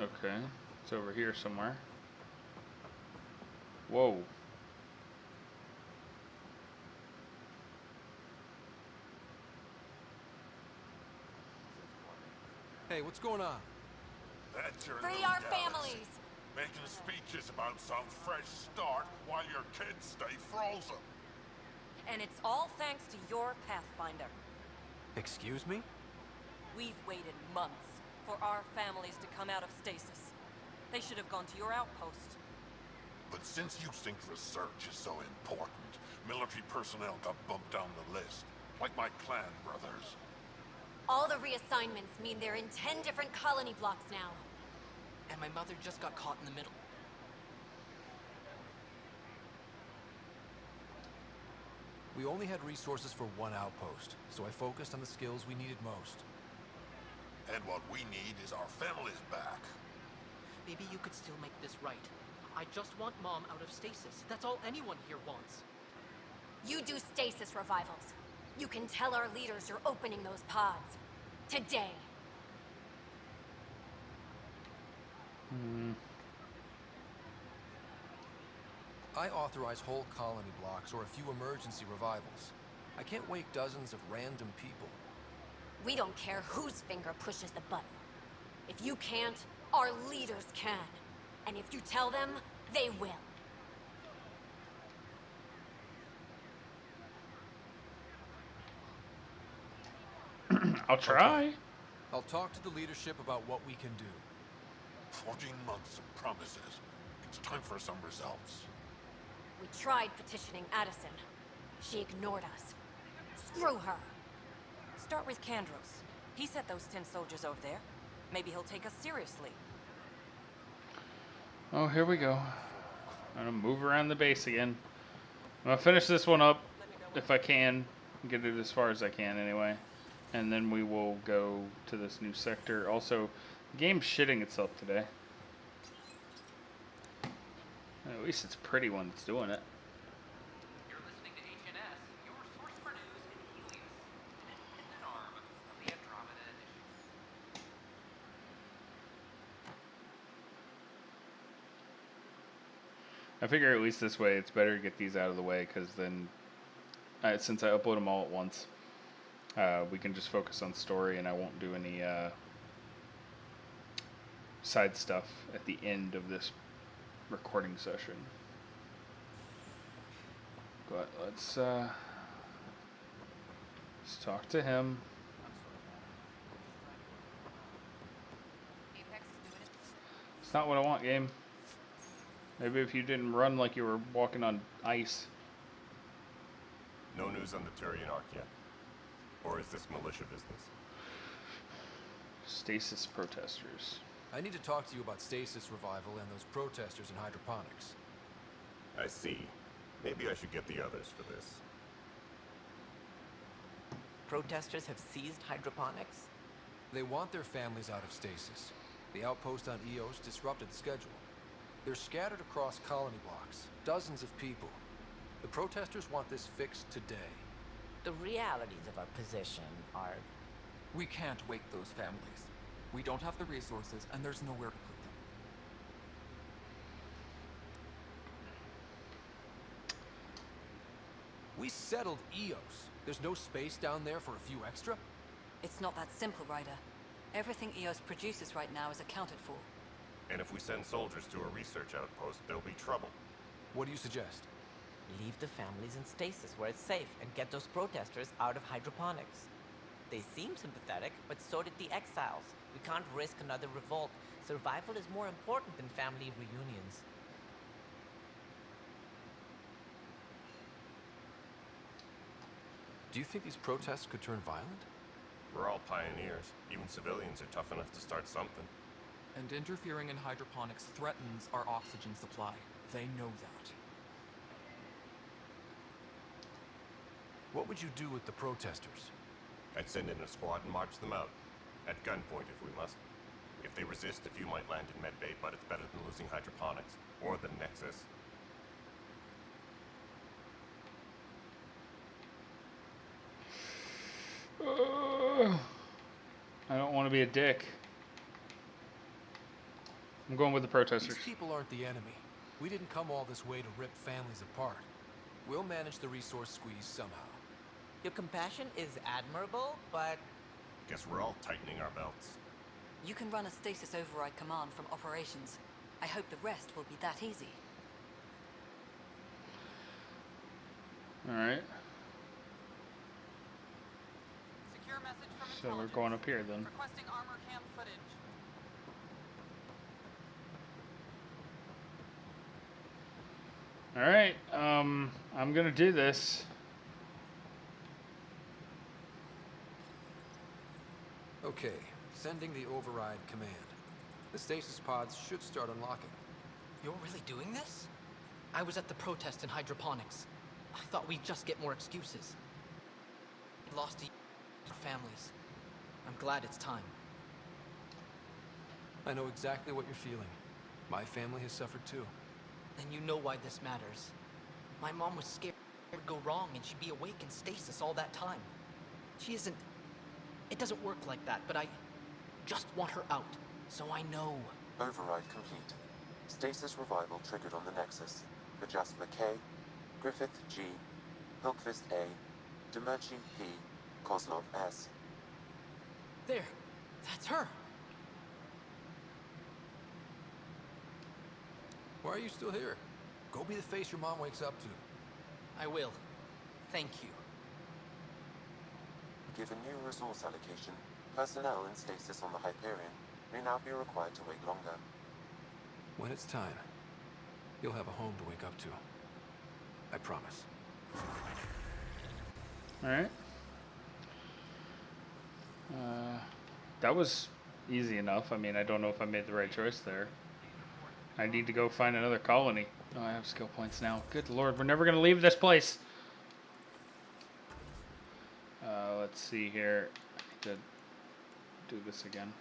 Okay. It's over here somewhere. Whoa. Hey, what's going on? That's your Free little our galaxy. families! Making speeches about some fresh start while your kids stay frozen. And it's all thanks to your Pathfinder. Excuse me? We've waited months for our families to come out of stasis. They should have gone to your outpost. But since you think research is so important, military personnel got bumped down the list. Like my clan brothers. All the reassignments mean they're in 10 different colony blocks now. And my mother just got caught in the middle. We only had resources for one outpost, so I focused on the skills we needed most. And what we need is our families back. Maybe you could still make this right. I just want Mom out of stasis. That's all anyone here wants. You do stasis revivals. You can tell our leaders you're opening those pods. Today. I authorize whole colony blocks or a few emergency revivals. I can't wake dozens of random people. We don't care whose finger pushes the button. If you can't, our leaders can. And if you tell them, they will. I'll try. I'll talk to the leadership about what we can do. 14 months of promises. It's time for some results. We tried petitioning Addison. She ignored us. Screw her. Start with Kandros. He sent those 10 soldiers over there. Maybe he'll take us seriously. Oh, here we go. I'm gonna move around the base again. I'm gonna finish this one up if I can. Get it as far as I can anyway. And then we will go to this new sector. Also, the game's shitting itself today. At least it's pretty when it's doing it. You're listening to HNS, your source for news in Helios, an independent arm of the Andromeda Initiative. I figure at least this way it's better to get these out of the way, because then, since I upload them all at once, we can just focus on story and I won't do any side stuff at the end of this recording session. But let's talk to him. It's not what I want, game. Maybe if you didn't run like you were walking on ice. No news on the Turian Ark yet? Or is this militia business? Stasis protesters. I need to talk to you about stasis revival and those protesters in hydroponics. I see. Maybe I should get the others for this. Protesters have seized hydroponics? They want their families out of stasis. The outpost on Eos disrupted the schedule. They're scattered across colony blocks, dozens of people. The protesters want this fixed today. The realities of our position are... We can't wake those families. We don't have the resources, and there's nowhere to put them. We settled Eos. There's no space down there for a few extra? It's not that simple, Ryder. Everything EOS produces right now is accounted for. And if we send soldiers to a research outpost, there'll be trouble. What do you suggest? Leave the families in stasis where it's safe and get those protesters out of hydroponics. They seem sympathetic, but so did the exiles. We can't risk another revolt. Survival is more important than family reunions. Do you think these protests could turn violent? We're all pioneers. Even civilians are tough enough to start something. And interfering in hydroponics threatens our oxygen supply. They know that. What would you do with the protesters? I'd send in a squad and march them out. At gunpoint if we must. If they resist, a few might land in medbay, but it's better than losing hydroponics. Or the Nexus. I don't want to be a dick. I'm going with the protesters. These people aren't the enemy. We didn't come all this way to rip families apart. We'll manage the resource squeeze somehow. Your compassion is admirable, but Guess we're all tightening our belts. You can run a stasis override command from operations. I hope the rest will be that easy. Alright. Secure message from So we're intelligence. going up here then. Requesting armor cam footage. Alright, I'm gonna do this. Okay, sending the override command. The stasis pods should start unlocking. You're really doing this? I was at the protest in hydroponics. I thought we'd just get more excuses. We lost families. I'm glad it's time. I know exactly what you're feeling. My family has suffered too. Then you know why this matters. My mom was scared it would go wrong and she'd be awake in stasis all that time. She isn't... It doesn't work like that, but I just want her out, so I know. Override complete. Stasis revival triggered on the Nexus. Vajasma K, Griffith G, Hilkvist A, Demerchi P, Kozlov S. There, that's her. Why are you still here? Go be the face your mom wakes up to. I will. Thank you. Given new resource allocation, personnel in stasis on the Hyperion may now be required to wait longer. When it's time, you'll have a home to wake up to. I promise. Alright. That was easy enough. I mean, I don't know if I made the right choice there. I need to go find another colony. Oh, I have skill points now. Good lord, we're never going to leave this place. Let's see here. I need to do this again.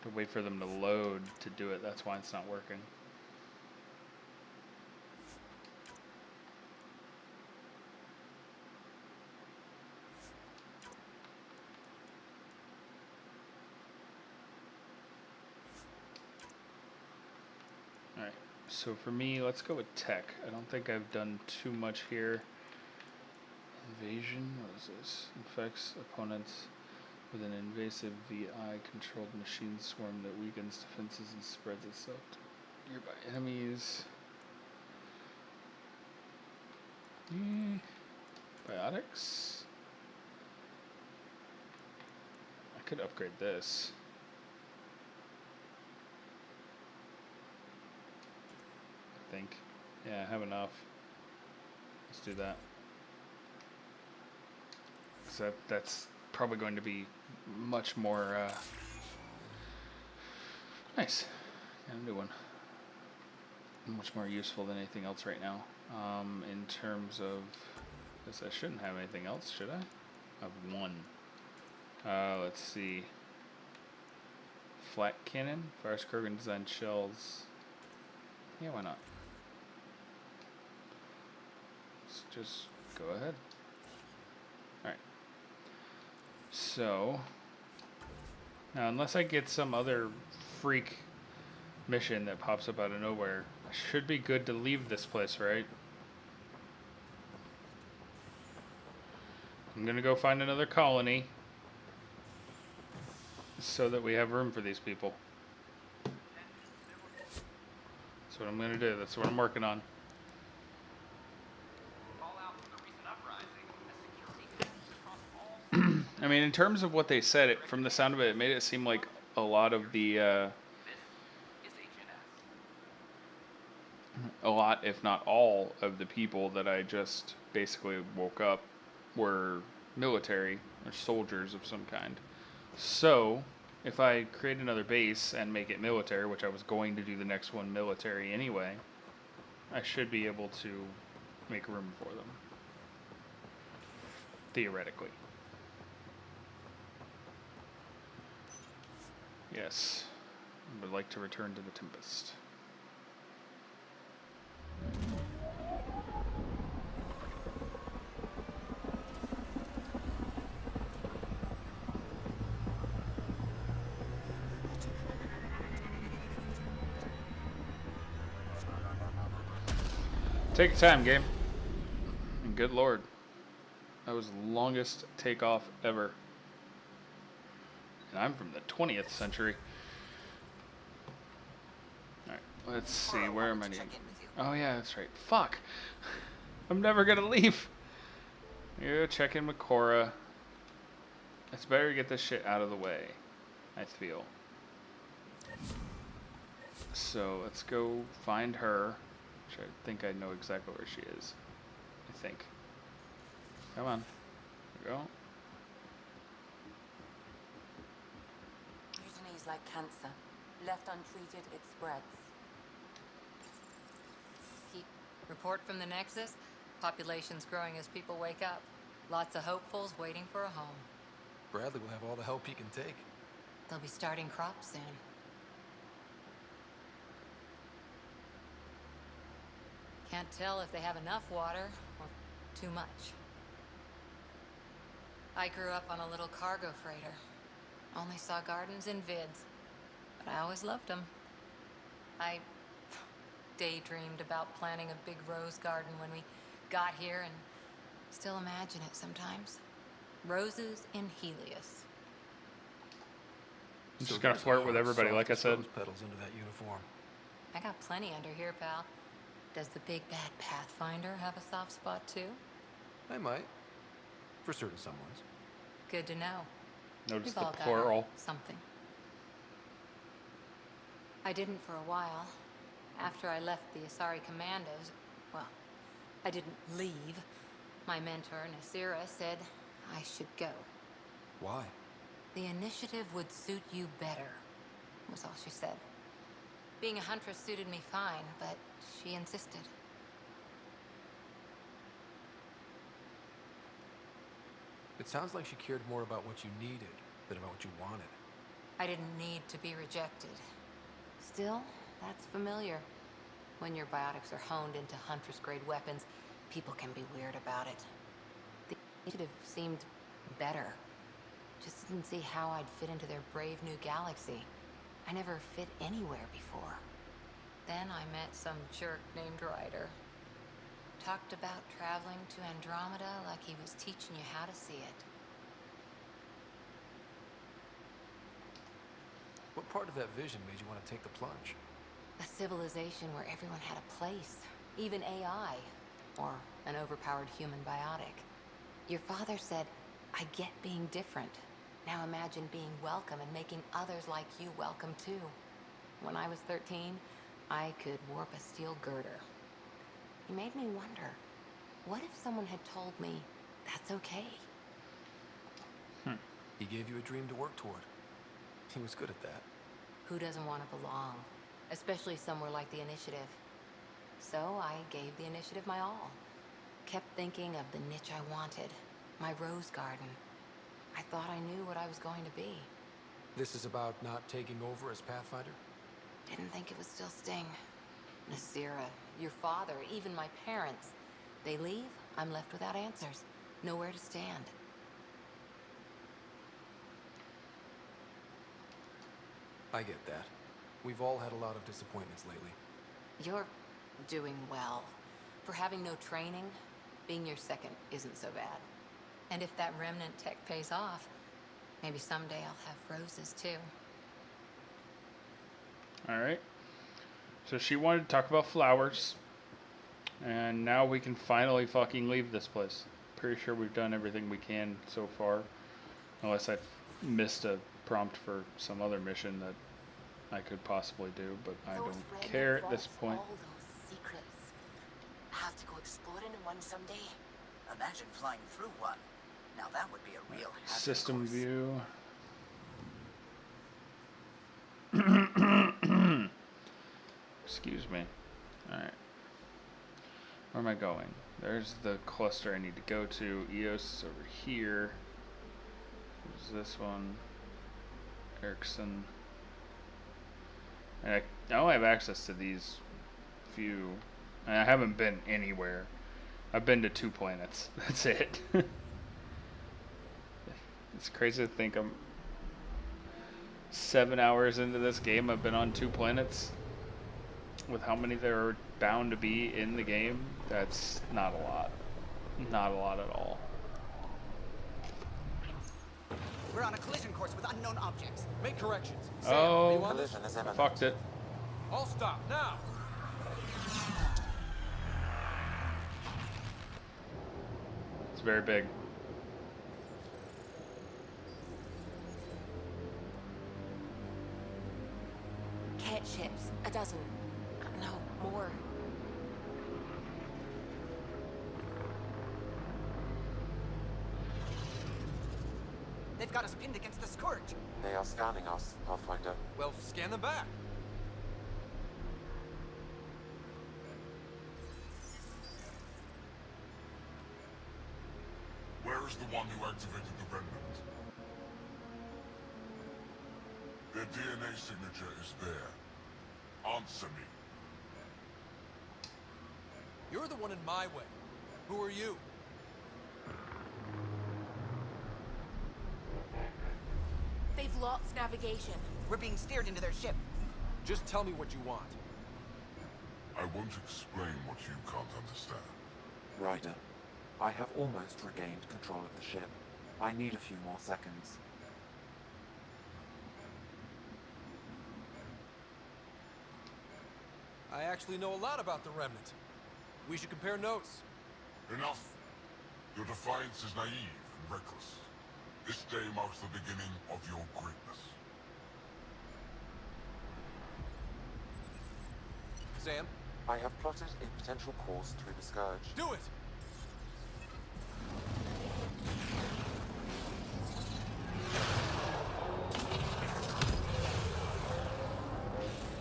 To wait for them to load to do it. That's why it's not working. Alright, so for me, let's go with tech. I don't think I've done too much here. Invasion, what is this? Infects opponents with an invasive VI-controlled machine swarm that weakens defenses and spreads itself to nearby enemies. Biotics. I could upgrade this. I think. Yeah, I have enough. Let's do that. So that's probably going to be much more nice. Yeah, a new one. Much more useful than anything else right now. In terms of this, I shouldn't have anything else, should I? I have one. Let's see. Flat cannon, Virus Krogan designed shells. Yeah, why not? Let's just go ahead. Alright. So, now unless I get some other freak mission that pops up out of nowhere, I should be good to leave this place, right? I'm gonna go find another colony so that we have room for these people. That's what I'm gonna do. That's what I'm working on. Fallout from the recent uprising. A security crisis across all I mean, in terms of what they said, from the sound of it, it made it seem like a lot of the, is HNS. a lot, if not all, of the people that I just basically woke up were military or soldiers of some kind. So, if I create another base and make it military, which I was going to do the next one military anyway, I should be able to make room for them. Theoretically. Yes. I would like to return to the Tempest. Take your time, game. And good lord. That was the longest takeoff ever. And I'm from the 20th century. Alright, let's see. Where am I needing? Oh, yeah, that's right. Fuck. I'm never gonna leave. You check in with Cora. It's better to get this shit out of the way, I feel. So let's go find her. Which I think I know exactly where she is. I think. Come on. There we go. Mutiny is like cancer. Left untreated, it spreads. Report from the Nexus. Population's growing as people wake up. Lots of hopefuls waiting for a home. Bradley will have all the help he can take. They'll be starting crops soon. Can't tell if they have enough water or too much. I grew up on a little cargo freighter. Only saw gardens in vids, but I always loved them. I daydreamed about planting a big rose garden when we got here and still imagine it sometimes. Roses in Helios. I'm just gonna flirt with everybody, like I said. Petals under that uniform. I got plenty under here, pal. Does the big bad Pathfinder have a soft spot too? I might. For certain someones. Good to know. Notice We've the all got plural. something. I didn't for a while. After I left the Asari Commandos, well, I didn't leave. My mentor, Nasira, said I should go. Why? The initiative would suit you better, was all she said. Being a huntress suited me fine, but she insisted. It sounds like she cared more about what you needed than about what you wanted. I didn't need to be rejected. Still, that's familiar. When your biotics are honed into Huntress-grade weapons, people can be weird about it. The initiative seemed better. Just didn't see how I'd fit into their brave new galaxy. I never fit anywhere before. Then I met some jerk named Ryder. Talked about traveling to Andromeda like he was teaching you how to see it. What part of that vision made you want to take the plunge? A civilization where everyone had a place, even AI, or an overpowered human biotic. Your father said, I get being different. Now imagine being welcome and making others like you welcome too. When I was 13, I could warp a steel girder. He made me wonder, what if someone had told me that's okay? He gave you a dream to work toward. He was good at that. Who doesn't want to belong? Especially somewhere like the Initiative. So I gave the Initiative my all. Kept thinking of the niche I wanted. My rose garden. I thought I knew what I was going to be. This is about not taking over as Pathfinder? Didn't think it would still sting. Nasira, your father, even my parents. They leave, I'm left without answers. Nowhere to stand. I get that. We've all had a lot of disappointments lately. You're doing well. For having no training, being your second isn't so bad. And if that remnant tech pays off, maybe someday I'll have roses too. Alright. So she wanted to talk about flowers. And now we can finally fucking leave this place. Pretty sure we've done everything we can so far. Unless I missed a prompt for some other mission that I could possibly do, but I don't care at this point. All those secrets. Have to go exploring in one someday. Imagine flying through one. Now that would be a real happy System course. view. Excuse me. Alright. Where am I going? There's the cluster I need to go to. EOS is over here. There's this one. Erickson. And I don't have access to these few. And I haven't been anywhere. I've been to 2 planets. That's it. It's crazy to think I'm 7 hours into this game. I've been on 2 planets. with how many there are bound to be in the game, that's not a lot. Not a lot at all. We're on a collision course with unknown objects. Make corrections. Sam, Oh, are you on this? Collision is I imminent. fucked it. All stop now. It's very big. Cat ships, a dozen. No, more. They've got us pinned against the Scourge. They are scanning us, Pathfinder. Well, scan them back. Where is the one who activated the remnant? Their DNA signature is there. Answer me. You're the one in my way. Who are you? They've lost navigation. We're being steered into their ship. Just tell me what you want. I won't explain what you can't understand. Ryder, I have almost regained control of the ship. I need a few more seconds. I actually know a lot about the remnant. We should compare notes. Enough. Your defiance is naive and reckless. This day marks the beginning of your greatness. Sam, I have plotted a potential course through the Scourge. do it!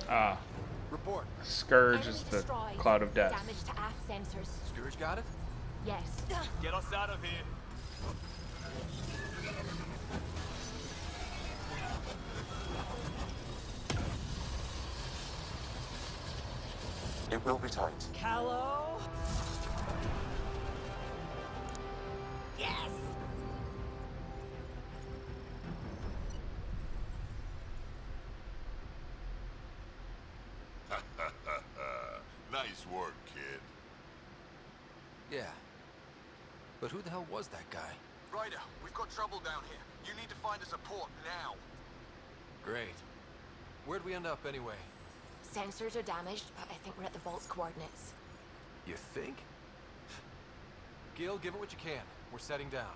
Ah, Report. Scourge is the destroyed. cloud of death. Damage to aft sensors. Scourge got it? Yes. Get us out of here. It will be tight. Callow. Yes. Nice work, kid. Yeah. But who the hell was that guy? Ryder, we've got trouble down here. You need to find us a port now. Great. Where'd we end up anyway? Sensors are damaged, but I think we're at the vault's coordinates. You think? Gil, give it what you can. We're setting down.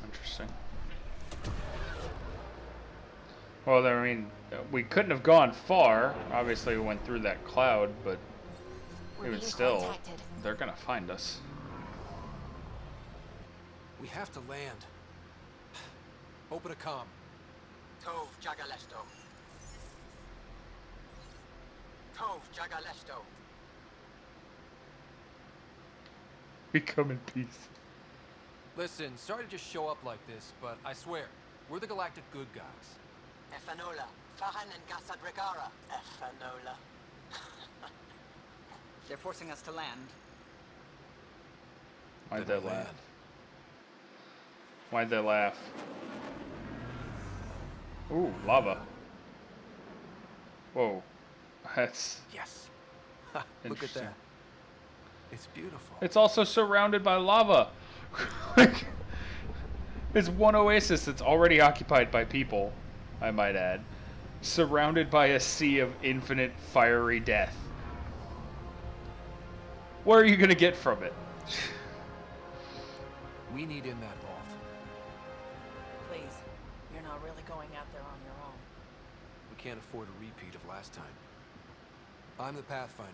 Interesting. Well, I mean, we couldn't have gone far. Obviously, we went through that cloud, but We're even being still, contacted. they're gonna find us. We have to land. Open a comm. Tove Jagalesto. Tove Jagalesto. We come in peace. Listen, sorry to just show up like this, but I swear, we're the galactic good guys. Efanola. Fahan and Gasadregara. Efanola. They're forcing us to land. Why'd Then they we laugh? land. Why'd they laugh? Ooh, lava. Whoa. That's Yes. Ha, look at interesting. that. It's beautiful. It's also surrounded by lava. Like, it's one oasis that's already occupied by people, I might add, surrounded by a sea of infinite fiery death. What are you gonna get from it? We need in that vault. Please, you're not really going out there on your own. We can't afford a repeat of last time. I'm the Pathfinder.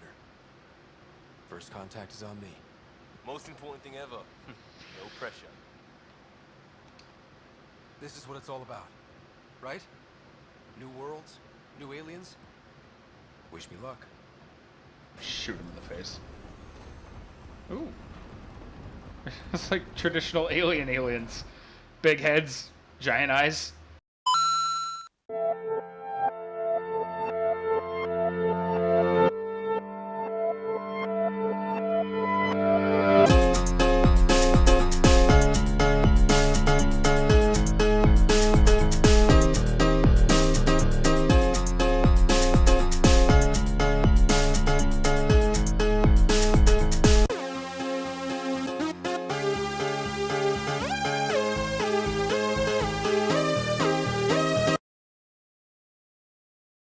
First contact is on me. Most important thing ever. No pressure. This is what it's all about, right? New worlds, new aliens. Wish me luck. Shoot him in the face. Ooh. It's like traditional aliens. Big heads, giant eyes.